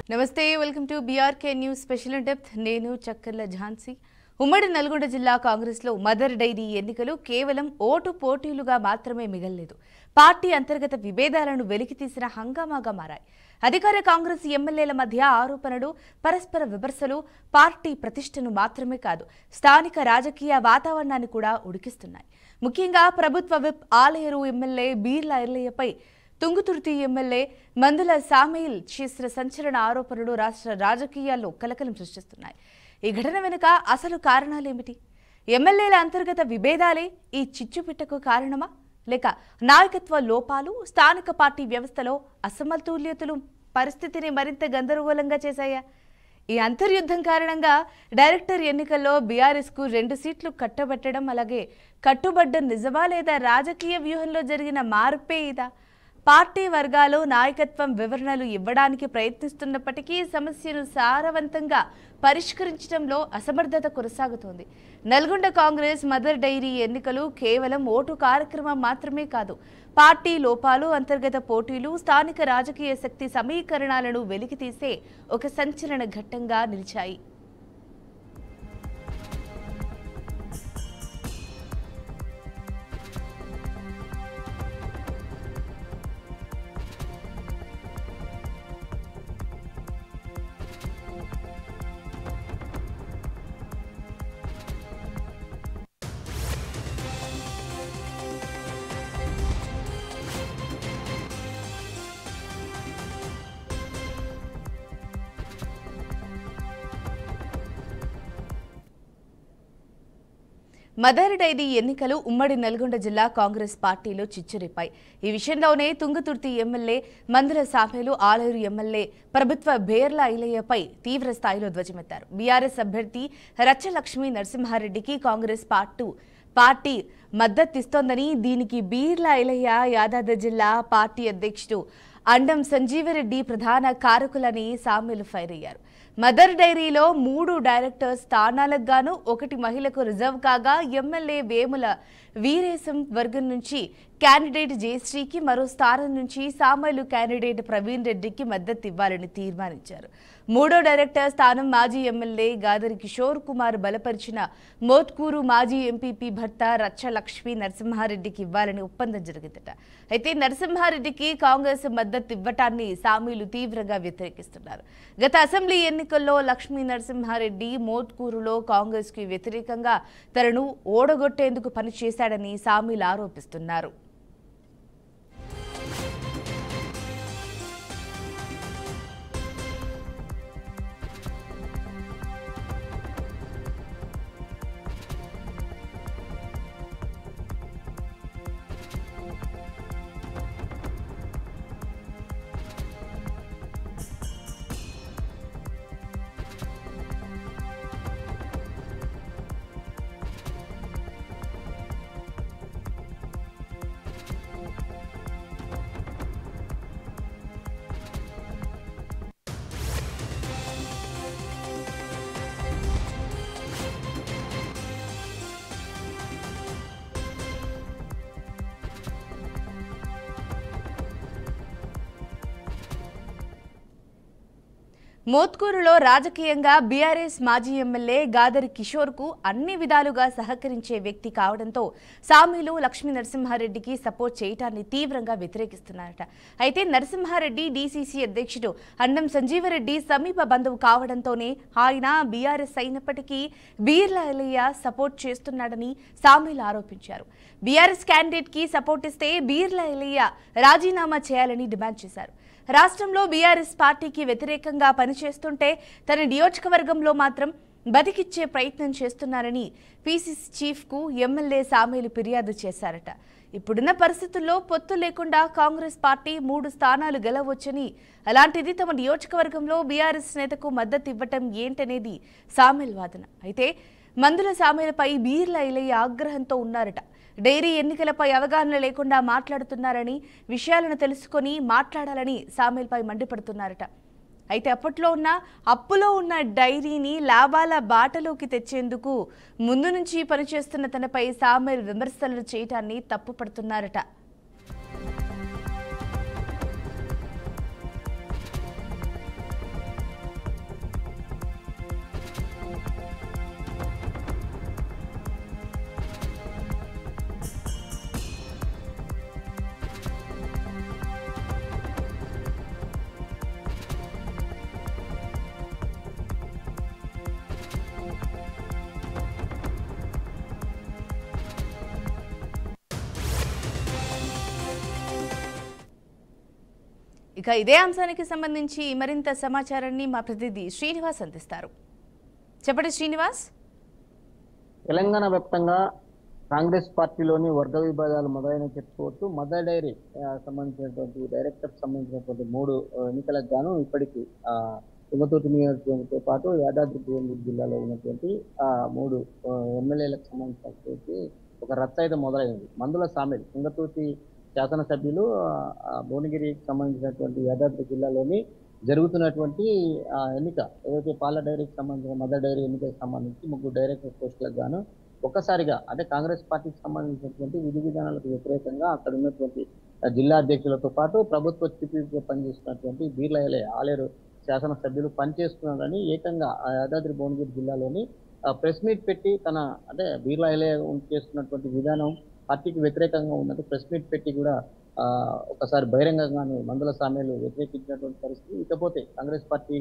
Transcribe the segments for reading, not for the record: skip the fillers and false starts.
నమస్తే welcome to BRK news special in depth నేను చక్కర్ల ఝాన్సీ ఉమ్మడి నల్గొండ జిల్లా కాంగ్రెస్ లో మదర్ డైరీ ఎన్నికలు కేవలం ఓటు పోటీలుగా మాత్రమే మిగలలేదు పార్టీ అంతర్గత విభేదాలను వెలికితీసిన హంగామాగా మారాయి అధికార కాంగ్రెస్ ఎమ్మెల్యేల మధ్య ఆరోపణలు పరస్పర విమర్శలు పార్టీ ప్రతిష్టను మాత్రమే కాదు స్థానిక రాజకీయ వాతావరణాన్ని కూడా ఉడికిస్తున్నాయి ముఖ్యంగా ప్రభుత్వ విప్ ఆలేరు ఎమ్మెల్యే బీర్ల ఎల్లయ్యపై తుంగుతుర్తి ఎమ్మెల్యే మందుల సామయిల్ చేసిన సంచలన ఆరోపణలు రాష్ట్ర రాజకీయాల్లో కలకలం సృష్టిస్తున్నాయి ఈ ఘటన వెనుక అసలు కారణాలేమిటి ఎమ్మెల్యేల అంతర్గత విభేదాలే ఈ చిచ్చుపిట్టకు కారణమా లేక నాయకత్వ లోపాలు స్థానిక పార్టీ వ్యవస్థలో అసమతుల్యతలు పరిస్థితిని మరింత గందరగోళంగా చేశాయా ఈ అంతర్యుద్ధం కారణంగా డైరెక్టర్ ఎన్నికల్లో బీఆర్ఎస్ కు 2 సీట్లు కట్టబెట్టడం అలాగే కట్టుబడ్డ నిజమా లేదా రాజకీయ వ్యూహంలో జరిగిన మార్పే ఇదా పార్టీ వర్గాలు నాయకత్వం వివరణలు ఇవ్వడానికి ప్రయత్నిస్తున్నప్పటికీ సమస్యను సారవంతంగా పరిష్కరించడంలో అసమర్థత కొనసాగుతోంది నల్గొండ కాంగ్రెస్ మదర్ డైరీ ఎన్నికలు కేవలం ఓటు కార్యక్రమం మాత్రమే కాదు పార్టీ లోపాలు అంతర్గత పోటీలు స్థానిక రాజకీయ శక్తి సమీకరణాలను వెలికితీసే ఒక సంచలన ఘట్టంగా నిలిచాయి మదర్ డైరీ ఎన్నికలు ఉమ్మడి నల్గొండ జిల్లా కాంగ్రెస్ పార్టీలో చిచ్చురేపాయి ఈ విషయంలోనే తుంగతుర్తి ఎమ్మెల్యే మందుల సామేలు ఆలేరు ఎమ్మెల్యే ప్రభుత్వ బేర్ల ఐలయ్యపై తీవ్ర స్థాయిలో ధ్వజమెత్తారు బీఆర్ఎస్ అభ్యర్థి రచ్చలక్ష్మి నరసింహారెడ్డికి కాంగ్రెస్ పార్టీ మద్దతిస్తోందని దీనికి బీర్ల ఐలయ్య యాదాద్రి జిల్లా పార్టీ అధ్యక్షుడు అండం సంజీవరెడ్డి ప్రధాన కారకులని సామేలు ఫైర్ అయ్యారు మదర్ డైరీలో 3 డైరెక్టర్ స్థానాలకు గాను 1 మహిళకు రిజర్వ్ కాగా ఎమ్మెల్యే వేముల వీరేశం వర్గం నుంచి క్యాండిడేట్ జయశ్రీకి మరో స్థానం నుంచి సామేలు క్యాండిడేట్ ప్రవీణ్ రెడ్డికి మద్దతు ఇవ్వాలని తీర్మానించారు 3వ డైరెక్టర్ స్థానం మాజీ ఎమ్మెల్యే గాదరి కిషోర్ కుమార్ బలపరిచిన మోత్కూరు మాజీ ఎంపీపీ భర్త రచ్చలక్ష్మి నరసింహారెడ్డికి ఇవ్వాలని ఒప్పందం జరిగిందట అయితే నరసింహారెడ్డికి కాంగ్రెస్ మద్దతు ఇవ్వటాన్ని సామీలు తీవ్రంగా వ్యతిరేకిస్తున్నారు గత అసెంబ్లీ ఎన్నికల్లో లక్ష్మీ నరసింహారెడ్డి మోత్కూరులో కాంగ్రెస్ కు వ్యతిరేకంగా తనను ఓడగొట్టేందుకు పనిచేశాడని సామీలు ఆరోపిస్తున్నారు మోత్కూరులో రాజకీయంగా బీఆర్ఎస్ మాజీ ఎమ్మెల్యే గాదరి కిషోర్ కు అన్ని విధాలుగా సహకరించే వ్యక్తి కావడంతో సామీలు లక్ష్మీ నరసింహారెడ్డికి సపోర్ట్ చేయటాన్ని తీవ్రంగా వ్యతిరేకిస్తున్నారట అయితే నరసింహారెడ్డి డీసీసీ అధ్యక్షుడు అండం సంజీవరెడ్డి సమీప బంధువు కావడంతోనే ఆయన బీఆర్ఎస్ అయినప్పటికీ బీర్ల ఎల్లయ్య సపోర్ట్ చేస్తున్నాడని సామీలు ఆరోపించారు బీఆర్ఎస్ క్యాండిడేట్ కి సపోర్ట్ ఇస్తే బీర్ల ఎల్లయ్య రాజీనామా చేయాలని డిమాండ్ చేశారు రాష్ట్రంలో బీఆర్ఎస్ పార్టీకి వ్యతిరేకంగా పనిచేస్తుంటే తన నియోజకవర్గంలో మాత్రం బతికిచ్చే ప్రయత్నం చేస్తున్నారని పీసీసీ చీఫ్ కు ఎమ్మెల్యే సామేలు ఫిర్యాదు చేశారట ఇప్పుడున్న పరిస్థితుల్లో పొత్తు లేకుండా కాంగ్రెస్ పార్టీ 3 స్థానాలు గెలవొచ్చని అలాంటిది తమ నియోజకవర్గంలో బీఆర్ఎస్ నేతకు మద్దతు ఇవ్వటం ఏంటనేది సామేల్ వాదన అయితే మందుల సామేలపై బీర్ల ఐలయ్య ఆగ్రహంతో ఉన్నారట డైరీ ఎన్నికలపై అవగాహన లేకుండా మాట్లాడుతున్నారని విషయాలను తెలుసుకొని మాట్లాడాలని సామేల్పై మండిపడుతున్నారట అయితే అప్పులో ఉన్న డైరీని లాభాల బాటలోకి తెచ్చేందుకు ముందు నుంచి పనిచేస్తున్న తనపై సామేల్ విమర్శలు చేయటాన్ని తప్పుపడుతున్నారట ఇక ఇదే అంశానికి సంబంధించి మరింత సమాచారాన్ని మా ప్రతినిధి శ్రీనివాస్ అందిస్తారు. చెప్పండి శ్రీనివాస్. తెలంగాణ వ్యాప్తంగా కాంగ్రెస్ పార్టీలోని వర్గ విభేదాలు మొదలైన చెప్పుకోవచ్చు. మదర్ డైరీ సంబంధించినటువంటి డైరెక్టర్ సంబంధించినటువంటి 3 ఎన్నికలకు గాను ఇప్పటికీ తుంగతుర్తి నియోజకవర్గంతో పాటు యాదాద్రి భువనగిరి జిల్లాలో ఉన్నటువంటి 3 ఎమ్మెల్యేలకు సంబంధించినటువంటి ఒక రచ్చ అయితే మొదలైంది. మందుల సామిల్ తుంగతుర్తి శాసనసభ్యులు భువనగిరికి సంబంధించినటువంటి యాదాద్రి జిల్లాలోని జరుగుతున్నటువంటి ఎన్నిక ఏదైతే పాల డైరీకి సంబంధించిన మదర్ డైరీ ఎన్నికకు సంబంధించి 3 డైరెక్టర్ పోస్టులకు గాను ఒక్కసారిగా అంటే కాంగ్రెస్ పార్టీకి సంబంధించినటువంటి విధి విధానాలకు వ్యతిరేకంగా అక్కడ ఉన్నటువంటి జిల్లా అధ్యక్షులతో పాటు ప్రభుత్వ చీఫ్గా పనిచేస్తున్నటువంటి బీర్ల ఆలేరు శాసనసభ్యులు పనిచేస్తున్నారని ఏకంగా యాదాద్రి భువనగిరి జిల్లాలోని ప్రెస్ మీట్ పెట్టి తన అంటే బీర్ల చేస్తున్నటువంటి విధానం పార్టీకి వ్యతిరేకంగా ఉన్నట్టు ప్రెస్ మీట్ పెట్టి కూడా ఒకసారి బహిరంగంగానే మందుల సామ్యాలు వ్యతిరేకించినటువంటి పరిస్థితి. ఇకపోతే కాంగ్రెస్ పార్టీ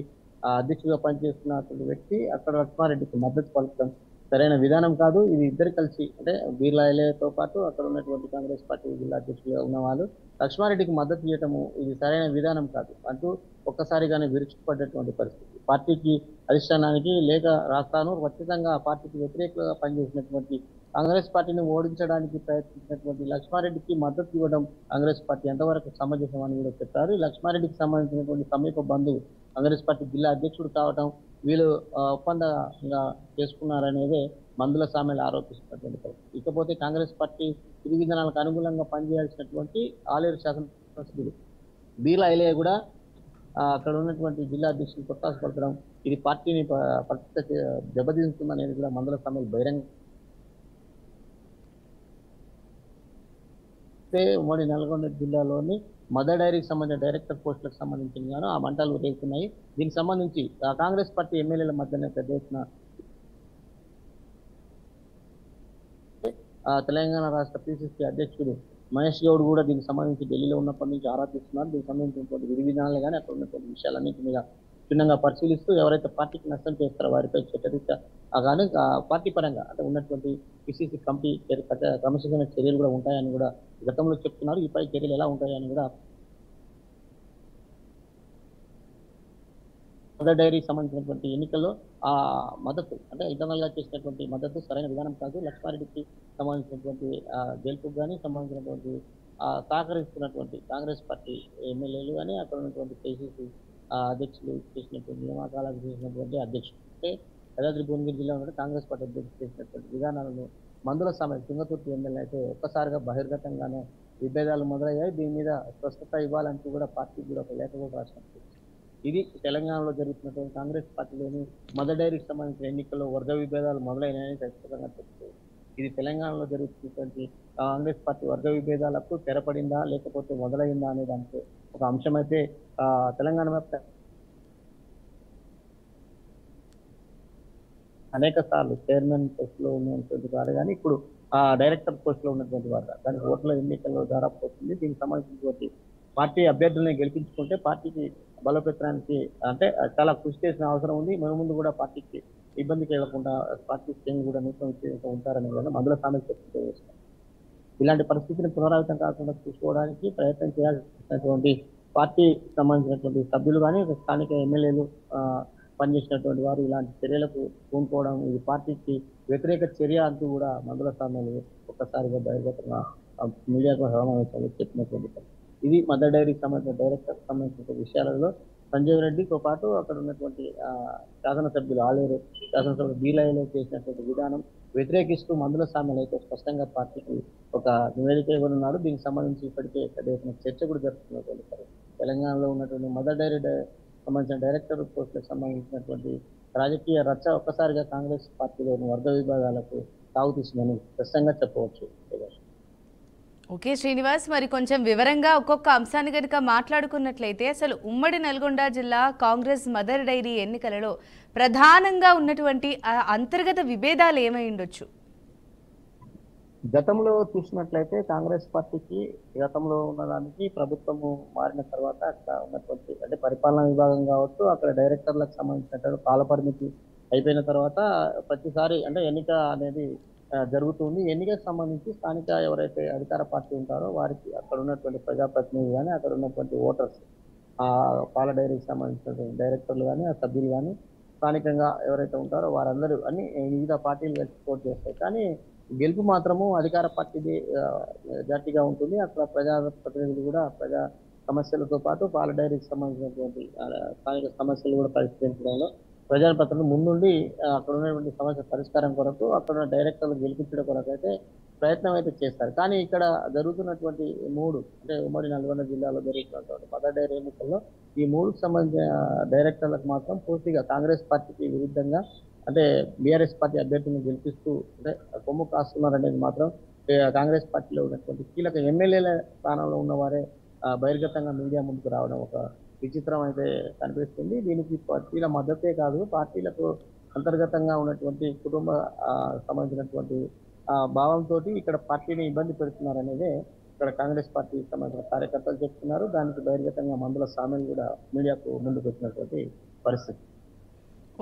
అధ్యక్షుడిగా పనిచేస్తున్నటువంటి వ్యక్తి అక్కడ లక్ష్మారెడ్డికి మద్దతు పలకడం సరైన విధానం కాదు. ఇది ఇద్దరు కలిసి అంటే బీర్లాయలేతో పాటు అక్కడ ఉన్నటువంటి కాంగ్రెస్ పార్టీ జిల్లా అధ్యక్షులుగా ఉన్న వాళ్ళు లక్ష్మారెడ్డికి మద్దతు చేయటము ఇది సరైన విధానం కాదు అంటూ ఒక్కసారిగానే విరుచుకుపడ్డటువంటి పరిస్థితి. పార్టీకి అధిష్టానానికి లేఖ రాస్తాను, ఖచ్చితంగా పార్టీకి వ్యతిరేకంగా పనిచేసినటువంటి కాంగ్రెస్ పార్టీని ఓడించడానికి ప్రయత్నించినటువంటి లక్ష్మారెడ్డికి మద్దతు ఇవ్వడం కాంగ్రెస్ పార్టీ ఎంతవరకు సమంజసం అని కూడా చెప్పారు. లక్ష్మారెడ్డికి సంబంధించినటువంటి సమీప బంధువు కాంగ్రెస్ పార్టీ జిల్లా అధ్యక్షుడు కావడం వీళ్ళు ఒప్పందంగా చేసుకున్నారనేదే మందుల సామ్యాలు ఆరోపిస్తున్నటువంటి పరిస్థితి. ఇకపోతే కాంగ్రెస్ పార్టీ విధి విధానాలకు అనుగుణంగా పనిచేయాల్సినటువంటి ఆలేరు శాసనసభ్యులు బీర్లా ఐలయ్య కూడా అక్కడ ఉన్నటువంటి జిల్లా అధ్యక్షులు కొట్టాసపడడం ఇది పార్టీని పరిస్థితి దెబ్బతీస్తుందనేది కూడా మందుల సామ్యాలు బహిరంగ ఉమ్మడి నల్గొండ జిల్లాలోని మదర్ డైరీకి సంబంధించిన డైరెక్టర్ పోస్టులకు సంబంధించిన గాను ఆ మంటలు రేగుతున్నాయి. దీనికి సంబంధించి కాంగ్రెస్ పార్టీ ఎమ్మెల్యేల మధ్యనే పెద్ద ఎత్తున తెలంగాణ రాష్ట్ర పిసిసి అధ్యక్షుడు మహేష్ గౌడ్ కూడా దీనికి సంబంధించి ఢిల్లీలో ఉన్నప్పటి నుంచి ఆరాధిస్తున్నారు. దీనికి సంబంధించినటువంటి విధి విధానాలు కానీ అక్కడ ఉన్నటువంటి విషయాలన్నింటి మీద క్షుణ్ణంగా పరిశీలిస్తూ ఎవరైతే పార్టీకి నష్టం చేస్తారో వారిపై చట్టరీత్యా కానీ పార్టీ పరంగా అంటే ఉన్నటువంటి పిసిసి కమిటీ క్రమశిక్షణ చర్యలు కూడా ఉంటాయని కూడా గతంలో చెప్తున్నారు. ఈపై చర్యలు ఎలా ఉంటాయని కూడా మదర్ డైరీకి సంబంధించినటువంటి ఎన్నికల్లో ఆ మద్దతు అంటే ఇంటర్నల్ గా చేసినటువంటి మద్దతు సరైన విధానం కాదు. లక్ష్మారెడ్డికి సంబంధించినటువంటి గెలుపుకు కానీ సంబంధించినటువంటి సహకరిస్తున్నటువంటి కాంగ్రెస్ పార్టీ ఎమ్మెల్యేలు కానీ అక్కడ ఉన్నటువంటి పిసిసి అధ్యక్షులు చేసినటువంటి నియామకాలకు చేసినటువంటి అధ్యక్షులు అంటే యాదాద్రి భువనగిరి జిల్లా ఉన్న కాంగ్రెస్ పార్టీ అధ్యక్షులు చేసినటువంటి విధానాలను మందుల సమయం తుంగతుర్తి ఎమ్మెల్యే అయితే ఒక్కసారిగా బహిర్గతంగానే విభేదాలు మొదలయ్యాయి. దీని మీద స్పష్టత ఇవ్వాలంటూ కూడా పార్టీకి కూడా ఒక లేఖ కూడా రాసినట్టు ఇది తెలంగాణలో జరుగుతున్నటువంటి కాంగ్రెస్ పార్టీలోని మదర్ డైరీకి సంబంధించిన ఎన్నికల్లో వర్గ విభేదాలు మొదలైనాయని ఖచ్చితంగా చెప్తుంది. ఇది తెలంగాణలో జరుగుతున్నటువంటి కాంగ్రెస్ పార్టీ వర్గ విభేదాలకు తెరపడిందా లేకపోతే మొదలైందా అనే దానికి ఒక అంశం అయితే తెలంగాణ వ్యాప్తంగా అనేక సార్లు చైర్మన్ పోస్ట్ లో ఉన్నటువంటి వారు కానీ ఇప్పుడు డైరెక్టర్ పోస్ట్ లో ఉన్నటువంటి వారు దానికి ఓట్ల ఎన్నికల్లో దాదాపు పోతుంది. దీనికి సంబంధించినటువంటి పార్టీ అభ్యర్థులను గెలిపించుకుంటే పార్టీకి బలోపేతానికి అంటే చాలా కృషి చేసిన అవసరం ఉంది. మన ముందు కూడా పార్టీకి ఇబ్బంది కలగకుండా పార్టీ శ్రేణి కూడా నూతన ఉంటారని కూడా మందుల సామెత చెప్తూ వస్తాం. ఇలాంటి పరిస్థితిని పునరావృతం కాకుండా చూసుకోవడానికి ప్రయత్నం చేయాల్సినటువంటి పార్టీ సంబంధించినటువంటి సభ్యులు కానీ స్థానిక ఎమ్మెల్యేలు పనిచేసినటువంటి వారు ఇలాంటి చర్యలకు పూనుకోవడం ఇది పార్టీకి వ్యతిరేక చర్య అంటూ కూడా మందుల సామ్యాలు ఒక్కసారిగా బహిర్గతంగా మీడియాకు సమావేశాలు చెప్పినటువంటి ఇది మదర్ డైరీకి సంబంధించిన డైరెక్టర్ సంబంధించిన విషయాలలో సంజయ్ రెడ్డితో పాటు అక్కడ ఉన్నటువంటి శాసనసభ్యులు ఆలేరు శాసనసభ్యులు బీలైలో చేసినటువంటి విధానం వ్యతిరేకిస్తూ మందుల సామ్యాలు అయితే స్పష్టంగా పార్టీకి ఒక నివేదిక ఇవ్వనున్నారు. దీనికి సంబంధించి ఇప్పటికే పెద్ద ఎత్తున చర్చ కూడా జరుపుతున్నటువంటి తెలంగాణలో ఉన్నటువంటి మదర్ డైరీ సంబంధించిన డైరెక్టర్ పోస్టులకు సంబంధించినటువంటి రాజకీయ రచ్చ ఒక్కసారిగా కాంగ్రెస్ పార్టీలోని వర్గ విభాగాలకు తాగుతీస్తుందని స్పష్టంగా చెప్పవచ్చు. ఓకే శ్రీనివాస్, మరి కొంచెం వివరంగా ఒక్కొక్క అంశాన్ని కనుక మాట్లాడుకున్నట్లయితే అసలు ఉమ్మడి నల్గొండ జిల్లా కాంగ్రెస్ మదర్ డైరీ ఎన్నికలలో ప్రధానంగా ఉన్నటువంటి అంతర్గత విభేదాలు ఏమై ఉండొచ్చు? గతంలో చూసినట్లయితే కాంగ్రెస్ పార్టీకి గతంలో ఉన్నదానికి ప్రభుత్వము మారిన తర్వాత అక్కడ ఉన్నటువంటి అంటే పరిపాలనా విభాగం కావచ్చు అక్కడ డైరెక్టర్లకు సంబంధించినటువంటి కాలపరిమితి అయిపోయిన తర్వాత ప్రతిసారి అంటే ఎన్నిక అనేది జరుగుతుంది. ఎన్నికకు సంబంధించి స్థానిక ఎవరైతే అధికార పార్టీ ఉంటారో వారికి అక్కడ ఉన్నటువంటి ప్రజాప్రతినిధులు కానీ అక్కడ ఉన్నటువంటి ఓటర్స్ ఆ పాల డైరీకి సంబంధించిన డైరెక్టర్లు కానీ ఆ సభ్యులు కానీ స్థానికంగా ఎవరైతే ఉంటారో వారందరూ అన్ని వివిధ పార్టీలు కలిసి పోటీ చేస్తాయి. కానీ గెలుపు మాత్రము అధికార పార్టీది గట్టిగా ఉంటుంది. అక్కడ ప్రజా ప్రతినిధులు కూడా ప్రజా సమస్యలతో పాటు పాల డైరీకి సంబంధించినటువంటి స్థానిక సమస్యలు కూడా పరిష్కరించడంలో ప్రజాప్రతినిధులు ముందుండి అక్కడ ఉన్నటువంటి సమస్య పరిష్కారం కొరకు అక్కడ ఉన్న డైరెక్టర్లు గెలిపించడం కొరకు అయితే ప్రయత్నం అయితే చేస్తారు. కానీ ఇక్కడ జరుగుతున్నటువంటి అంటే ఉమ్మడి నల్గొండ జిల్లాలో జరుగుతున్నటువంటి మదర్ డైరీ ఎన్నికల్లో ఈ మూడుకు సంబంధించిన డైరెక్టర్లకు మాత్రం పూర్తిగా కాంగ్రెస్ పార్టీకి విరుద్ధంగా అంటే బీఆర్ఎస్ పార్టీ అభ్యర్థిని గెలిపిస్తూ అంటే కొమ్ము కాస్తున్నారు అనేది మాత్రం కాంగ్రెస్ పార్టీలో ఉన్నటువంటి కీలక ఎమ్మెల్యేల స్థానంలో ఉన్నవారే బహిర్గతంగా మీడియా ముందుకు రావడం ఒక విచిత్రం అయితే కనిపిస్తుంది. దీనికి పార్టీల మద్దతే కాదు, పార్టీలకు అంతర్గతంగా ఉన్నటువంటి కుటుంబ సంబంధించినటువంటి భావంతో ఇక్కడ పార్టీని ఇబ్బంది పెడుతున్నారు అనేదే ఇక్కడ కాంగ్రెస్ పార్టీకి సంబంధించిన కార్యకర్తలు చెప్తున్నారు. దానికి బహిర్గతంగా మందుల సామెలు కూడా మీడియాకు ముందుకు వచ్చినటువంటి పరిస్థితి.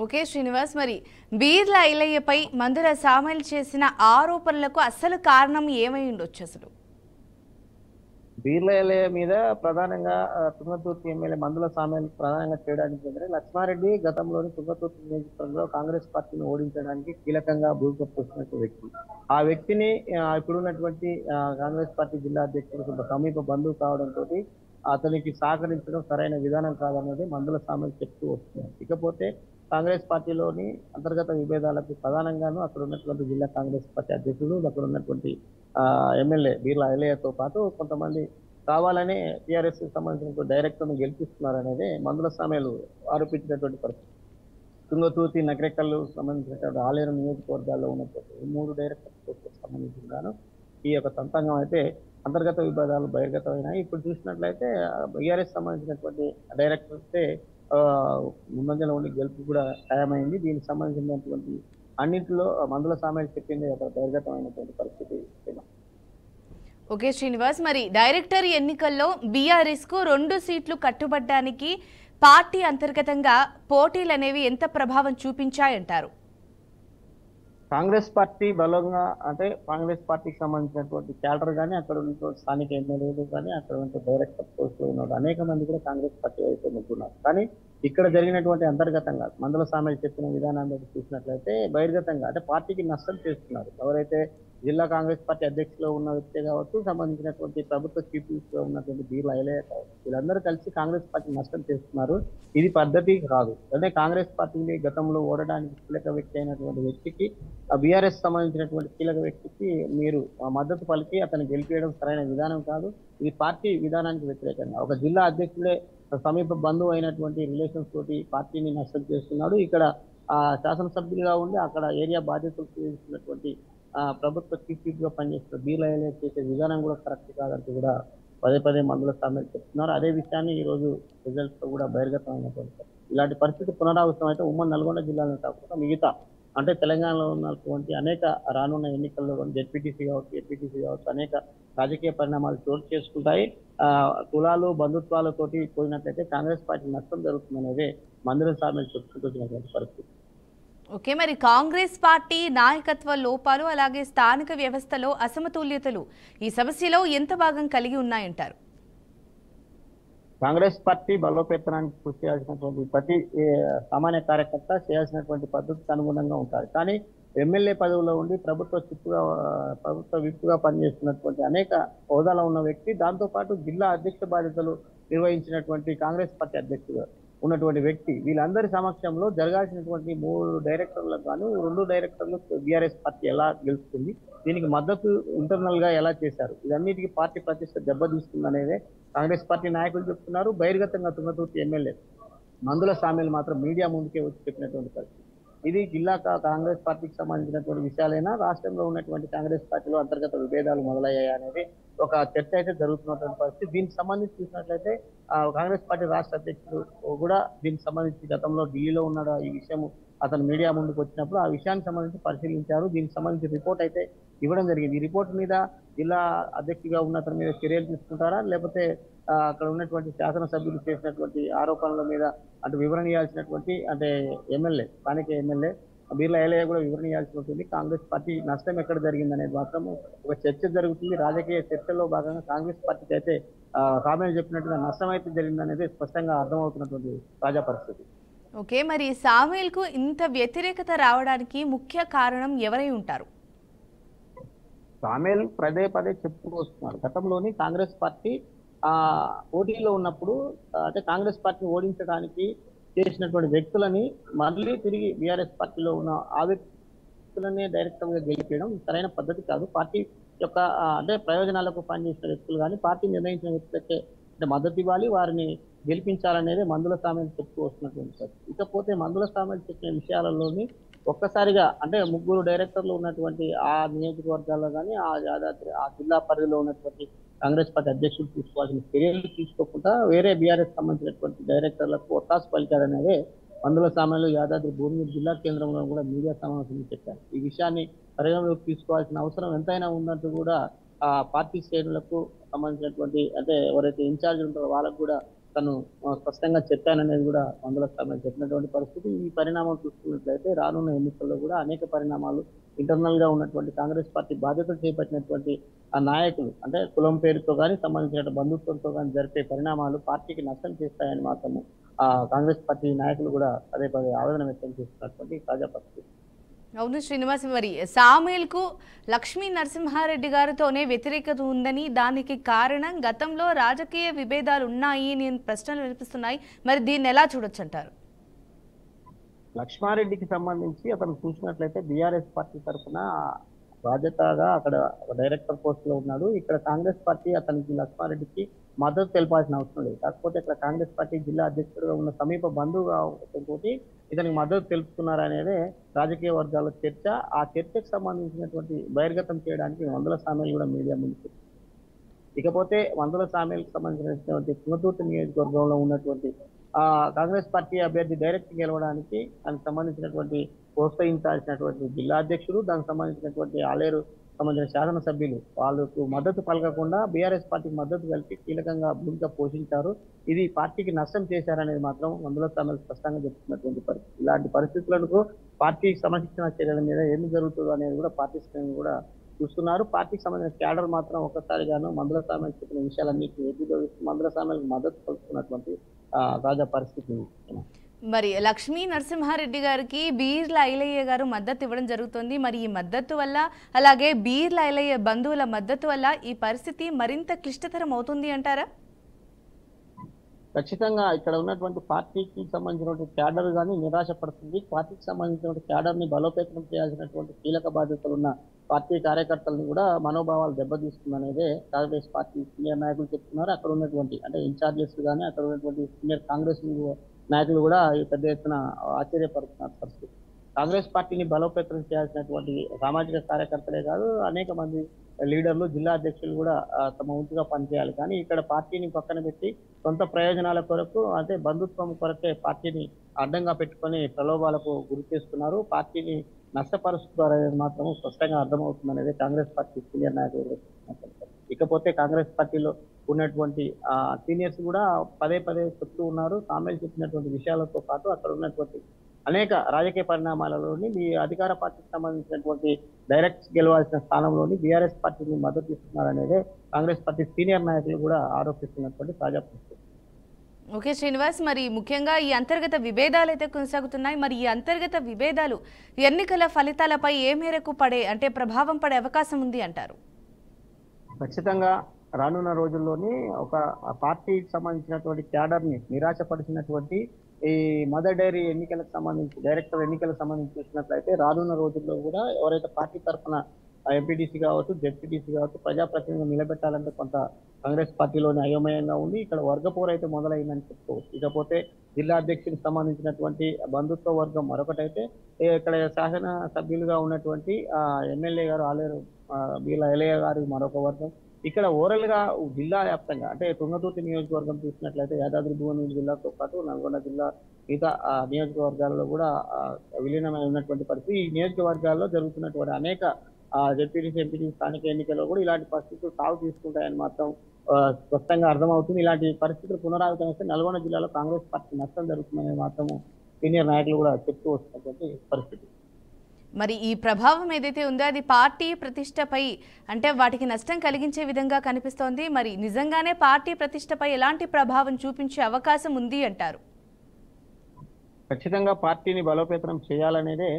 ఓకే శ్రీనివాస్, మరి బీర్ల ఐలయ్యపై మందుల సామెల్ చేసిన ఆరోపణలకు అసలు కారణం ఏమై ఉండొచ్చు? అసలు బీర్ల ఐలయ్య మీద ప్రధానంగా తుంగతుర్తి ఎమ్మెల్యే మందుల సామెలు ప్రధానంగా చేయడానికి ఏంటంటే లక్ష్మారెడ్డి గతంలోని తుంగతుర్తి నియోజకవర్గంలో కాంగ్రెస్ పార్టీని ఓడించడానికి కీలకంగా భూమికొస్తున్న వ్యక్తి. ఆ వ్యక్తిని ఇప్పుడున్నటువంటి కాంగ్రెస్ పార్టీ జిల్లా అధ్యక్షుడు సమీప బంధువు కావడంతో అతనికి సహకరించడం సరైన విధానం కాదన్నది మందుల సామెలు చెప్తూ వస్తున్నారు. ఇకపోతే కాంగ్రెస్ పార్టీలోని అంతర్గత విభేదాలకు ప్రధానంగాను అక్కడ ఉన్నటువంటి జిల్లా కాంగ్రెస్ పార్టీ అధ్యక్షుడు అక్కడ ఉన్నటువంటి ఎమ్మెల్యే బీర్ల ఐలయ్యతో పాటు కొంతమంది కావాలనే టీఆర్ఎస్ సంబంధించిన డైరెక్టర్ను గెలిపిస్తున్నారనేది మందుల సామెలు ఆరోపించినటువంటి పరిస్థితి. తుంగతూర్తి నగరేకల్లు సంబంధించినటువంటి ఆలేరు నియోజకవర్గాల్లో ఉన్నటువంటి 3 డైరెక్టర్లకు సంబంధించిన ఈ యొక్క తంత్రాంగం అయితే అంతర్గత విభేదాలు బహిర్గతమైనాయి. ఇప్పుడు చూసినట్లయితే బీఆర్ఎస్ సంబంధించినటువంటి డైరెక్టర్సే ముందంజలో ఉండి గెలుపు కూడా ఖాయమైంది. దీనికి సంబంధించినటువంటి అన్నింటిలో మందుల సామెలు చెప్పింది ఒక బహిర్గతమైనటువంటి పరిస్థితి. ఓకే శ్రీనివాస్, మరి డైరెక్టర్ ఎన్నికల్లో బీఆర్ఎస్ కు 2 సీట్లు కట్టుబడ్డానికి పార్టీ అంతర్గతంగా పోటీలు అనేవి ఎంత ప్రభావం చూపించాయంటారు? కాంగ్రెస్ పార్టీ బలంగా అంటే కాంగ్రెస్ పార్టీకి సంబంధించినటువంటి క్యాడర్ కానీ అక్కడ ఉన్నటువంటి స్థానిక ఎమ్మెల్యేలు కానీ అక్కడ ఉన్న డైరెక్టర్ పోస్టులో ఉన్న అనేక మంది కూడా కాంగ్రెస్ పార్టీ అయితే ముగ్గున్నారు. కానీ ఇక్కడ జరిగినటువంటి అంతర్గతంగా మందుల సామెలు చెప్పిన విధానాన్ని చూసినట్లయితే బహిర్గతంగా అంటే పార్టీకి నష్టం చేస్తున్నారు. ఎవరైతే జిల్లా కాంగ్రెస్ పార్టీ అధ్యక్షులో ఉన్న వ్యక్తి కావచ్చు, సంబంధించినటువంటి ప్రభుత్వ చీఫ్ మినిస్టర్ గా ఉన్నటువంటి బీర్ల ఐలయ్య కావచ్చు, వీళ్ళందరూ కలిసి కాంగ్రెస్ పార్టీ నష్టం చేస్తున్నారు. ఇది పద్ధతి కాదు. అంటే కాంగ్రెస్ పార్టీని గతంలో ఓడడానికి కీలక వ్యక్తి అయినటువంటి వ్యక్తికి బీఆర్ఎస్ సంబంధించినటువంటి కీలక వ్యక్తికి మీరు మద్దతు పలికి అతను గెలిపేయడం సరైన విధానం కాదు. ఇది పార్టీ విధానానికి వ్యతిరేకంగా ఒక జిల్లా అధ్యక్షులే సమీప బంధువు అయినటువంటి రిలేషన్స్ తోటి పార్టీని నష్టం చేస్తున్నాడు. ఇక్కడ శాసనసభ్యులుగా ఉండి అక్కడ ఏరియా బాధ్యతలు చేస్తున్నటువంటి ప్రభుత్వ చీఫ్ గా పనిచేస్తున్న బీర్ల ఐలయ్య చేసే విధానం కూడా కరెక్ట్ కాదంటూ కూడా పదే మందుల సామెలు చెప్తున్నారు. అదే విషయాన్ని ఈ రోజు రిజల్ట్స్ తో కూడా బహిర్గతమైనటువంటి ఇలాంటి పరిస్థితి పునరావృతం అయితే ఉమ్మడి నల్గొండ జిల్లాలో కాకుండా మిగతా అంటే తెలంగాణలో ఉన్నటువంటి అనేక రానున్న ఎన్నికల్లో జెడ్పీటీసీ కావచ్చు, ఏపీటీసీ కావచ్చు అనేక రాజకీయ పరిణామాలు చోటు చేసుకుంటాయి. కులాలు బంధుత్వాలతోటి పోయినట్లయితే కాంగ్రెస్ పార్టీ నష్టం జరుగుతుందనేది మందుల సామెలు చెప్పుకుంటున్నటువంటి పరిస్థితి. ఓకే, మరి కాంగ్రెస్ పార్టీ నాయకత్వ లోపాలు అలాగే స్థానిక వ్యవస్థలో అసమతుల్యతలు ఈ సమస్యలో ఎంత భాగం కలిగి ఉన్నాయంటారు? కాంగ్రెస్ పార్టీ బలోపేతనానికి కృషి చేయాల్సినటువంటి ప్రతి సామాన్య కార్యకర్త చేయాల్సినటువంటి పద్ధతికి అనుగుణంగా ఉంటారు. కానీ ఎమ్మెల్యే పదవిలో ఉండి ప్రభుత్వ విప్పుగా పనిచేస్తున్నటువంటి అనేక హోదాలో ఉన్న వ్యక్తి, దాంతోపాటు జిల్లా అధ్యక్ష బాధ్యతలు నిర్వహించినటువంటి కాంగ్రెస్ పార్టీ అధ్యక్షుడు ఉన్నటువంటి వ్యక్తి, వీళ్ళందరి సమక్షంలో జరగాల్సినటువంటి 3 డైరెక్టర్లకు గాను 2 డైరెక్టర్లు బీఆర్ఎస్ పార్టీ ఎలా గెలుస్తుంది, దీనికి మద్దతు ఇంటర్నల్ గా ఎలా చేశారు, ఇదన్నిటికీ పార్టీ ప్రతిష్ట దెబ్బతీస్తుంది అనేది కాంగ్రెస్ పార్టీ నాయకులు చెప్తున్నారు. బహిర్గతంగా తుంగతుర్తి ఎమ్మెల్యే మందుల సామెలు మాత్రం మీడియా ముందుకే వచ్చి చెప్పినటువంటి పరిస్థితి. ఇది జిల్లా కాంగ్రెస్ పార్టీకి సంబంధించినటువంటి విషయాలైనా రాష్ట్రంలో ఉన్నటువంటి కాంగ్రెస్ పార్టీలో అంతర్గత విభేదాలు మొదలయ్యాయి అనేది ఒక చర్చ అయితే జరుగుతున్నటువంటి పరిస్థితి. దీనికి సంబంధించి చూసినట్లయితే కాంగ్రెస్ పార్టీ రాష్ట్ర అధ్యక్షుడు కూడా దీనికి సంబంధించి గతంలో ఢిల్లీలో ఉన్నాడు. ఈ విషయం అతను మీడియా ముందుకు వచ్చినప్పుడు ఆ విషయానికి సంబంధించి పరిశీలించారు. దీనికి సంబంధించి రిపోర్ట్ అయితే ఇవ్వడం జరిగింది. ఈ రిపోర్ట్ మీద జిల్లా అధ్యక్షుడిగా ఉన్న అతని మీద చర్యలు తీసుకుంటారా, లేకపోతే అక్కడ ఉన్నటువంటి శాసనసభ్యులు చేసినటువంటి ఆరోపణల మీద అటు వివరణ ఇవ్వాల్సినటువంటి అంటే స్థానిక ఎమ్మెల్యే బీర్లా ఎలయ్య కూడా వివరణ ఇవ్వాల్సి ఉంటుంది. కాంగ్రెస్ పార్టీ నష్టం ఎక్కడ జరిగిందనేది మాత్రం ఒక చర్చ జరుగుతుంది. రాజకీయ చర్చల్లో భాగంగా కాంగ్రెస్ పార్టీకి అయితే కామెంట్ చెప్పినట్టుగా నష్టం అయితే జరిగిందనేది స్పష్టంగా అర్థమవుతున్నటువంటి తాజా పరిస్థితి. ఓకే, మరి సామ్యూల్కు ఇంత వ్యతిరేకత రావడానికి ముఖ్య కారణం ఎవరై ఉంటారు? సామ్యూల్ పదే పదే చెప్పుకుంటూ వస్తున్నారు. గతంలోని కాంగ్రెస్ పార్టీ పోటీలో ఉన్నప్పుడు అంటే కాంగ్రెస్ పార్టీని ఓడించడానికి చేసినటువంటి వ్యక్తులని మళ్ళీ తిరిగి బీఆర్ఎస్ పార్టీలో ఉన్న ఆ వ్యక్తులనే డైరెక్టర్ గా గెలిపేయడం సరైన పద్ధతి కాదు. పార్టీ యొక్క అంటే ప్రయోజనాలకు పనిచేసిన వ్యక్తులు కానీ పార్టీ నిర్ణయించిన వ్యక్తులకే అంటే మద్దతు ఇవ్వాలి, వారిని గెలిపించాలనేది మందుల సామ్యూల్ చెప్తూ వస్తున్నటువంటి పరిస్థితి. ఇకపోతే మందుల సామ్యూల్ చెప్పిన విషయాలలోని ఒక్కసారిగా అంటే ముగ్గురు డైరెక్టర్లు ఉన్నటువంటి ఆ నియోజకవర్గాల్లో కానీ ఆ యాదాద్రి ఆ జిల్లా పరిధిలో ఉన్నటువంటి కాంగ్రెస్ పార్టీ అధ్యక్షులు తీసుకోవాల్సిన చర్యలు తీసుకోకుండా వేరే బీఆర్ఎస్ సంబంధించినటువంటి డైరెక్టర్లకు ఒత్తాసు పలికారనేదే మందుల సామ్యూల్ యాదాద్రి భువనగిరి జిల్లా కేంద్రంలో కూడా మీడియా సమావేశంలో చెప్పారు. ఈ విషయాన్ని పరిగణలోకి తీసుకోవాల్సిన అవసరం ఎంతైనా ఉందంటూ కూడా ఆ పార్టీ శ్రేణులకు సంబంధించినటువంటి అంటే ఎవరైతే ఇన్ఛార్జ్ ఉంటారో వాళ్ళకు కూడా తను స్పష్టంగా చెప్పాననేది కూడా మందుల సామ్యూల్ చెప్పినటువంటి పరిస్థితి. ఈ పరిణామం చూసుకున్నట్లయితే రానున్న ఎన్నికల్లో కూడా అనేక పరిణామాలు ఇంటర్నల్ గా ఉన్నటువంటి కాంగ్రెస్ పార్టీ బాధ్యతలు చేపట్టినటువంటి ఆ నాయకులు అంటే కులం పేరుతో కానీ సంబంధించిన బంధుత్వంతో కానీ జరిపే పరిణామాలు పార్టీకి నష్టం చేస్తాయని మాత్రము ఆ కాంగ్రెస్ పార్టీ నాయకులు కూడా పదే పదే ఆవేదన వ్యక్తం చేస్తున్నటువంటి తాజా పరిస్థితి. అవును శ్రీనివాస్, మరి సామ్యూల్కు లక్ష్మీ నరసింహారెడ్డి గారితోనే వ్యతిరేకత ఉందని, దానికి కారణం గతంలో రాజకీయ విభేదాలు ఉన్నాయి అని ప్రశ్నలు వినిపిస్తున్నాయి. మరి దీన్ని ఎలా చూడొచ్చు అంటారు? లక్ష్మారెడ్డికి సంబంధించి అతను చూసినట్లయితే బీఆర్ఎస్ పార్టీ తరఫున బాధ్యతగా అక్కడ డైరెక్టర్ పోస్ట్ లో ఉన్నాడు. ఇక్కడ కాంగ్రెస్ పార్టీ అతనికి లక్ష్మారెడ్డికి మద్దతు తెలపాల్సిన అవసరం లేదు. కాకపోతే ఇక్కడ కాంగ్రెస్ పార్టీ జిల్లా అధ్యక్షుడిగా ఉన్న సమీప బంధువుగా తోటి ఇతనికి మద్దతు తెలుపుతున్నారనేదే రాజకీయ వర్గాల చర్చ. ఆ చర్చకు సంబంధించినటువంటి బహిర్గతం చేయడానికి మందుల సామ్యూల్ కూడా మీడియా ముందుకు. ఇకపోతే మందుల సామ్యూల్కి సంబంధించినటువంటి తుంగతుర్తి నియోజకవర్గంలో ఉన్నటువంటి కాంగ్రెస్ పార్టీ అభ్యర్థి డైరెక్ట్ గెలవడానికి దానికి సంబంధించినటువంటి ప్రోత్సహించాల్సినటువంటి జిల్లా అధ్యక్షుడు, దానికి సంబంధించినటువంటి ఆలేరు సంబంధించిన శాసనసభ్యులు వాళ్ళకు మద్దతు పలకకుండా బీఆర్ఎస్ పార్టీకి మద్దతు కలిపి కీలకంగా భూమిక పోషించారు. ఇది పార్టీకి నష్టం చేశారనేది మాత్రం మందుల సామ్యూల్ స్పష్టంగా చెప్తున్నటువంటి పరిస్థితి. ఇలాంటి పరిస్థితులకు పార్టీ సమశిక్షణ చర్యల మీద ఏమి జరుగుతుందో అనేది కూడా పార్టీ శ్రేణులు కూడా చూస్తున్నారు. పార్టీకి సంబంధించిన క్యాడర్ మాత్రం ఒక్కసారిగాను మందుల సామ్యూల్ చెప్పిన విషయాలన్నింటినీ ఏకీభవిస్తూ మందుల సామ్యూల్కి మద్దతు పలుకుతున్నటువంటి తాజా పరిస్థితి. మరి లక్ష్మీ నరసింహారెడ్డి గారికి బీర్ల ఐలయ్య గారు మద్దతు ఇవ్వడం జరుగుతుంది. మరి ఈ మద్దతు వల్ల అలాగే బీర్ల ఐలయ్య బంధువుల మద్దతు వల్ల ఈ పరిస్థితి మరింత క్లిష్టతరం అవుతుంది అంటారా? ఖచ్చితంగా ఇక్కడ ఉన్నటువంటి పార్టీకి సంబంధించినటువంటి క్యాడర్ కానీ నిరాశపడుతుంది. పార్టీకి సంబంధించినటువంటి క్యాడర్ ని బలోపేతం చేయాల్సినటువంటి కీలక బాధ్యతలు ఉన్న పార్టీ కార్యకర్తలను కూడా మనోభావాలు దెబ్బతీస్తుందనేదే కాంగ్రెస్ పార్టీ సీనియర్ నాయకులు చెప్తున్నారు. అక్కడ ఉన్నటువంటి అంటే ఇన్ఛార్జెస్ కానీ అక్కడ ఉన్నటువంటి సీనియర్ కాంగ్రెస్ నాయకులు కూడా పెద్ద ఎత్తున ఆశ్చర్యపడుతున్నారు పరిస్థితి. కాంగ్రెస్ పార్టీని బలోపేతం చేయాల్సినటువంటి సామాజిక కార్యకర్తలే కాదు అనేక మంది లీడర్లు జిల్లా అధ్యక్షులు కూడా తమ వంతుగా పనిచేయాలి. కానీ ఇక్కడ పార్టీని పక్కన పెట్టి సొంత ప్రయోజనాల కొరకు అంటే బంధుత్వం కొరకే పార్టీని అడ్డంగా పెట్టుకొని ప్రలోభాలకు గురి చేస్తున్నారు. పార్టీని నష్టపరుస్తున్నారనేది మాత్రం స్పష్టంగా అర్థమవుతుందనేది కాంగ్రెస్ పార్టీ సీనియర్ నాయకులు. ఇకపోతే కాంగ్రెస్ పార్టీలో ఉన్నటువంటి సీనియర్స్ కూడా పదే పదే చెప్తూ ఉన్నారు. సామ్యూల్ చెప్పినటువంటి విషయాలతో పాటు అక్కడ ఉన్నటువంటి అనేక రాజకీయ పరిణామాలలోని ఈ అధికార పార్టీకి సంబంధించినటువంటి డైరెక్ట్ గెలవాల్సిన స్థానంలోని బీఆర్ఎస్ పార్టీని మద్దతు ఇస్తున్నారనేదే కాంగ్రెస్ పార్టీ సీనియర్ నాయకులు కూడా ఆరోపిస్తున్నటువంటి తాజా పరిస్థితి. ఓకే శ్రీనివాస్, మరి ముఖ్యంగా ఈ అంతర్గత విభేదాలు అయితే కొనసాగుతున్నాయి. మరి ఈ అంతర్గత విభేదాలు ఎన్నికల ఫలితాలపై ఏ మేరకు ప్రభావం పడే అవకాశం ఉంది అంటారు? ఖచ్చితంగా రానున్న రోజుల్లోని ఒక పార్టీకి సంబంధించినటువంటి క్యాడర్ ని నిరాశపరిచినటువంటి ఈ మదర్ డైరీ ఎన్నికలకు సంబంధించి డైరెక్టర్ ఎన్నికలకు సంబంధించి చూసినట్లయితే రానున్న రోజుల్లో కూడా ఎవరైతే పార్టీ తరఫున ఎంపీటీసీ కావచ్చు, జెడ్పీటీసీ కావచ్చు, ప్రజాప్రతినిధులు నిలబెట్టాలంటే కొంత కాంగ్రెస్ పార్టీలోని అయోమయంగా ఉంది. ఇక్కడ వర్గపోరు అయితే మొదలైందని చెప్పుకోవచ్చు. ఇకపోతే జిల్లా అధ్యక్షుడికి సంబంధించినటువంటి బంధుత్వ వర్గం మరొకటైతే ఇక్కడ శాసన సభ్యులుగా ఉన్నటువంటి ఎమ్మెల్యే గారు ఆలేరు బీర్లా ఎలయ్య గారి మరొక వర్గం. ఇక్కడ ఓవరాల్ గా జిల్లా వ్యాప్తంగా అంటే తుంగతుర్తి నియోజకవర్గం చూసినట్లయితే యాదాద్రి భువనగిరి జిల్లాతో పాటు నల్గొండ జిల్లా మిగతా నియోజకవర్గాల్లో కూడా విలీనమై ఉన్నటువంటి పరిస్థితి. ఈ నియోజకవర్గాల్లో జరుగుతున్నటువంటి అనేక జెడ్పీటీసీ ఎంపీటీసీ స్థానిక ఎన్నికల్లో కూడా ఇలాంటి పరిస్థితులు సాగు తీసుకుంటాయని మాత్రం స్పష్టంగా అర్థమవుతుంది. ఇలాంటి పరిస్థితులు పునరావృతమైతే నల్గొండ జిల్లాలో కాంగ్రెస్ పార్టీ నష్టం జరుగుతుందని మాత్రం సీనియర్ నాయకులు కూడా చెప్తూ వస్తున్నటువంటి పరిస్థితి. మరి ఈ ప్రభావం ఏదైతే ఉందో అది పార్టీ ప్రతిష్టపై అంటే వాటికి నష్టం కలిగించే విధంగా కనిపిస్తోంది. మరి నిజంగానే పార్టీ ప్రతిష్టపై ఎలాంటి ప్రభావం చూపించే అవకాశం ఉంది అంటారు? ఖచ్చితంగా పార్టీని బలోపేతం చేయాలనేదే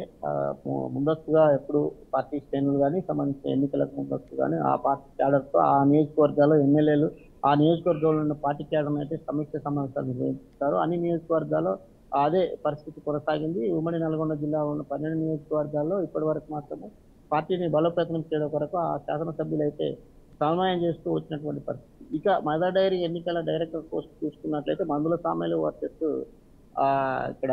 ముందస్తుగా ఎప్పుడు పార్టీ శ్రేణులు కానీ సంబంధించిన ఎన్నికలకు ముందస్తు కానీ ఆ పార్టీ క్యాడర్తో ఆ నియోజకవర్గాల్లో ఎమ్మెల్యేలు ఆ నియోజకవర్గంలో ఉన్న పార్టీ క్యాడర్ అయితే సమీక్ష సమావేశాలు నిర్వహిస్తారు. అన్ని నియోజకవర్గాల్లో అదే పరిస్థితి కొనసాగింది. ఉమ్మడి నల్గొండ జిల్లాలో ఉన్న 12 నియోజకవర్గాల్లో ఇప్పటి వరకు మాత్రమే పార్టీని బలోపేతం చేయడం కొరకు ఆ శాసనసభ్యులు అయితే సమన్వయం చేస్తూ వచ్చినటువంటి పరిస్థితి. ఇక మదర్ డైరీ ఎన్నికల డైరెక్టర్ పోస్ట్ చూసుకున్నట్లయితే మందుల సామెలు వర్సెస్ ఇక్కడ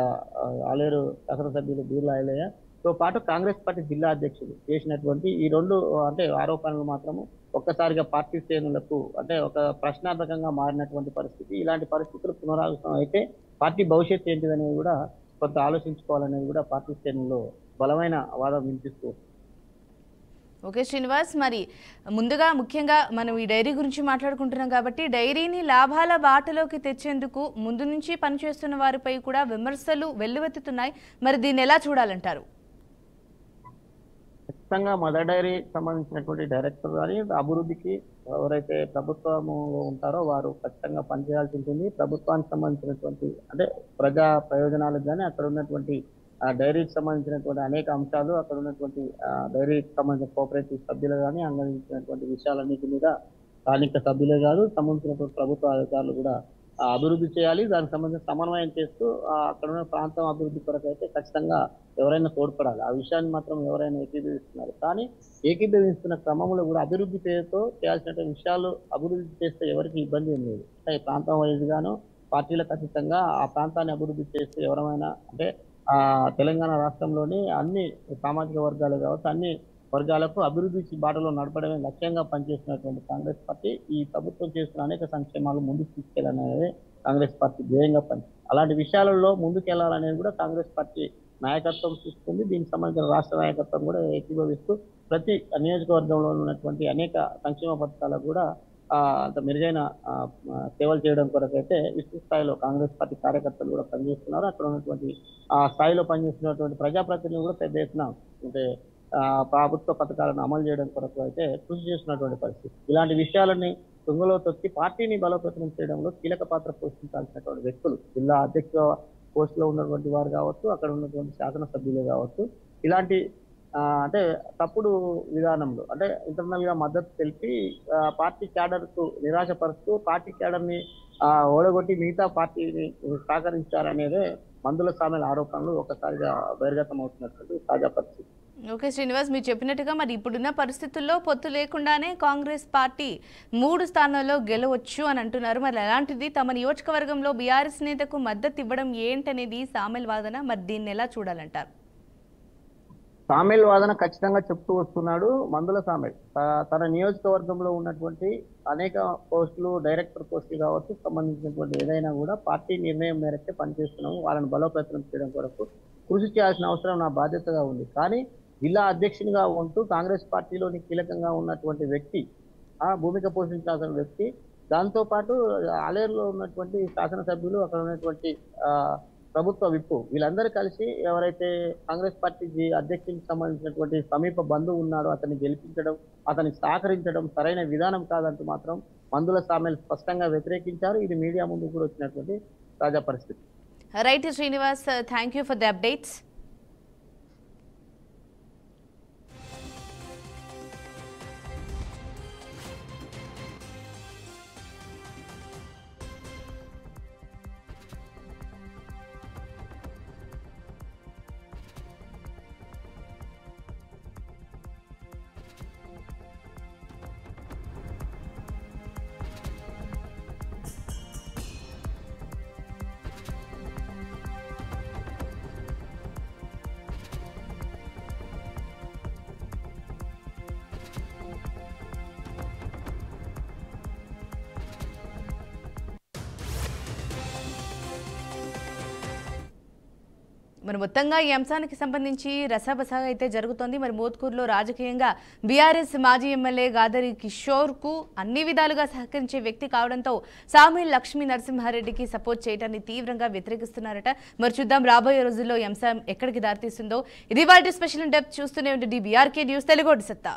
ఆలేరు శాసనసభ్యులు బీర్లా ఐలయ్య తో పాటు కాంగ్రెస్ పార్టీ జిల్లా అధ్యక్షుడు చేసినటువంటి ఈ రెండు అంటే ఆరోపణలు మాత్రము ఒక్కసారిగా పార్టీ శ్రేణులకు అంటే ఒక ప్రశ్నార్థకంగా మారినటువంటి పరిస్థితి. ఇలాంటి పరిస్థితులు పునరావృతం అయితే పార్టీ భవిష్యత్తు ఏంటిదనేది కూడా కొంత ఆలోచించుకోవాలనేది కూడా పార్టీ శ్రేణుల్లో బలమైన వాదం వినిపిస్తూ. ఓకే శ్రీనివాస్, మరి ముందుగా ముఖ్యంగా మనం ఈ డైరీ గురించి మాట్లాడుకుంటున్నాం కాబట్టి డైరీని లాభాల బాటలోకి తెచ్చేందుకు ముందు నుంచి పనిచేస్తున్న వారిపై కూడా విమర్శలు వెల్లువెత్తుతున్నాయి. మరి దీన్ని ఎలా చూడాలంటారు? ఖచ్చితంగా మదర్ డైరీ సంబంధించినటువంటి డైరెక్టర్ కానీ అభివృద్ధికి ఎవరైతే ప్రభుత్వంలో ఉంటారో వారు ఖచ్చితంగా పనిచేయాల్సి ఉంటుంది. ప్రభుత్వానికి సంబంధించినటువంటి అంటే ప్రజా ప్రయోజనాలకు కానీ అక్కడ ఉన్నటువంటి డైరీకి సంబంధించినటువంటి అనేక అంశాలు అక్కడ ఉన్నటువంటి డైరీకి సంబంధించిన కోఆపరేటివ్ సభ్యులు కానీ అందించినటువంటి విషయాలన్నిటి మీద స్థానిక సభ్యులే కాదు సంబంధించినటువంటి ప్రభుత్వ అధికారులు కూడా అభివృద్ధి చేయాలి. దానికి సంబంధించిన సమన్వయం చేస్తూ అక్కడ ఉన్న ప్రాంతం అభివృద్ధి కొరకు అయితే ఖచ్చితంగా ఎవరైనా తోడ్పడాలి. ఆ విషయాన్ని మాత్రం ఎవరైనా ఏకీభవిస్తున్నారు. కానీ ఏకీభవిస్తున్న క్రమంలో కూడా అభివృద్ధి పేరుతో చేయాల్సినటువంటి విషయాలు అభివృద్ధి చేస్తే ఎవరికి ఇబ్బంది ఏం లేదు. అంటే ప్రాంతం వైజ్ గాను పార్టీలు ఖచ్చితంగా ఆ ప్రాంతాన్ని అభివృద్ధి చేస్తే ఎవరైనా అంటే తెలంగాణ రాష్ట్రంలోని అన్ని సామాజిక వర్గాలు కావచ్చు అన్ని వర్గాలకు అభివృద్ధి బాటలో నడపడమే లక్ష్యంగా పనిచేస్తున్నటువంటి కాంగ్రెస్ పార్టీ ఈ ప్రభుత్వం చేస్తున్న అనేక సంక్షేమాలు ముందుకు తీసుకెళ్లాలనేది కాంగ్రెస్ పార్టీ ధ్యేయంగా పనిచేస్తుంది. అలాంటి విషయాలలో ముందుకెళ్లాలనేది కూడా కాంగ్రెస్ పార్టీ నాయకత్వం చూస్తుంది. దీనికి సంబంధించిన రాష్ట్ర నాయకత్వం కూడా ఏకీభవిస్తూ ప్రతి నియోజకవర్గంలో ఉన్నటువంటి అనేక సంక్షేమ పథకాలకు కూడా అంత మెరుగైన సేవలు చేయడం కొరకు అయితే విస్తృత స్థాయిలో కాంగ్రెస్ పార్టీ కార్యకర్తలు కూడా పనిచేస్తున్నారు. అక్కడ ఉన్నటువంటి ఆ స్థాయిలో పనిచేస్తున్నటువంటి ప్రజాప్రతినిధులు కూడా పెద్ద ఎత్తున అంటే ప్రభుత్వ పథకాలను అమలు చేయడం కొరకు అయితే కృషి చేస్తున్నటువంటి పరిస్థితి. ఇలాంటి విషయాలని తుంగలో తొక్కి పార్టీని బలోపేతం చేయడంలో కీలక పాత్ర పోషించాల్సినటువంటి వ్యక్తులు జిల్లా అధ్యక్ష పోస్టులో ఉన్నటువంటి వారు కావచ్చు అక్కడ ఉన్నటువంటి శాసనసభ్యులు కావచ్చు ఇలాంటి అంటే తప్పుడు విధానంలో అంటే ఇంటర్నల్ గా మద్దతు తెలిపి పార్టీ క్యాడర్ కు నిరాశపరుస్తూ పార్టీ క్యాడర్ ని ఓడగొట్టి మిగతా పార్టీని సహకరించారనేదే మందుల సామెల ఆరోపణలు ఒకసారిగా బహిర్గతం అవుతున్నటువంటి తాజా పరిస్థితి. ఓకే శ్రీనివాస్, మీరు చెప్పినట్టుగా మరి ఇప్పుడున్న పరిస్థితుల్లో పొత్తు లేకుండానే కాంగ్రెస్ పార్టీ 3 స్థానాల్లో గెలవచ్చు అని అంటున్నారు. మరి అలాంటిది తమ నియోజకవర్గంలో బీఆర్ఎస్ నేతకు మద్దతు ఇవ్వడం ఏంటనేది సామెల్ వాదన. మరి దీన్ని ఎలా చూడాలంటారు? సామెల్ వాదన ఖచ్చితంగా చెప్తూ వస్తున్నాడు మందుల సామెల్. తన నియోజకవర్గంలో ఉన్నటువంటి అనేక పోస్టులు డైరెక్టర్ పోస్టులు కావచ్చు సంబంధించినటువంటి ఏదైనా కూడా పార్టీ నిర్ణయం మేరకే పనిచేస్తున్నాము. వాళ్ళని బలోపేతం చేయడం కొరకు కృషి చేయాల్సిన అవసరం నా బాధ్యతగా ఉంది. కానీ జిల్లా అధ్యక్షునిగా ఉంటూ కాంగ్రెస్ పార్టీలోని కీలకంగా ఉన్నటువంటి వ్యక్తి భూమిక పోషించాల్సిన వ్యక్తి దాంతోపాటు ఆలేరులో ఉన్నటువంటి శాసనసభ్యులు అక్కడ ఉన్నటువంటి ప్రభుత్వ విప్పు వీళ్ళందరూ కలిసి ఎవరైతే కాంగ్రెస్ పార్టీ అధ్యక్షునికి సంబంధించినటువంటి సమీప బంధువు ఉన్నాడో అతన్ని గెలిపించడం అతనికి సహకరించడం సరైన విధానం కాదంటూ మాత్రం మందుల సామెల్ స్పష్టంగా వ్యతిరేకించారు. ఇది మీడియా ముందు కూడా వచ్చినటువంటి తాజా పరిస్థితి. Right Srinivas, thank you for the updates. మరి మొత్తంగా ఈ అంశానికి సంబంధించి రసాబసాగా అయితే జరుగుతోంది. మరి మోత్కూరులో రాజకీయంగా బీఆర్ఎస్ మాజీ ఎమ్మెల్యే గాదరి కిషోర్ కు అన్ని విధాలుగా సహకరించే వ్యక్తి కావడంతో సామీల్ లక్ష్మీ నరసింహారెడ్డికి సపోర్ట్ చేయడాన్ని తీవ్రంగా వ్యతిరేకిస్తున్నారట. మరి చూద్దాం రాబోయే రోజుల్లో ఈ అంశం ఎక్కడికి దారితీస్తుందో. ఇది వాటి స్పెషల్ డెప్త్. చూస్తూనే ఉండండి బీఆర్కే న్యూస్ తెలుగు సత్తా.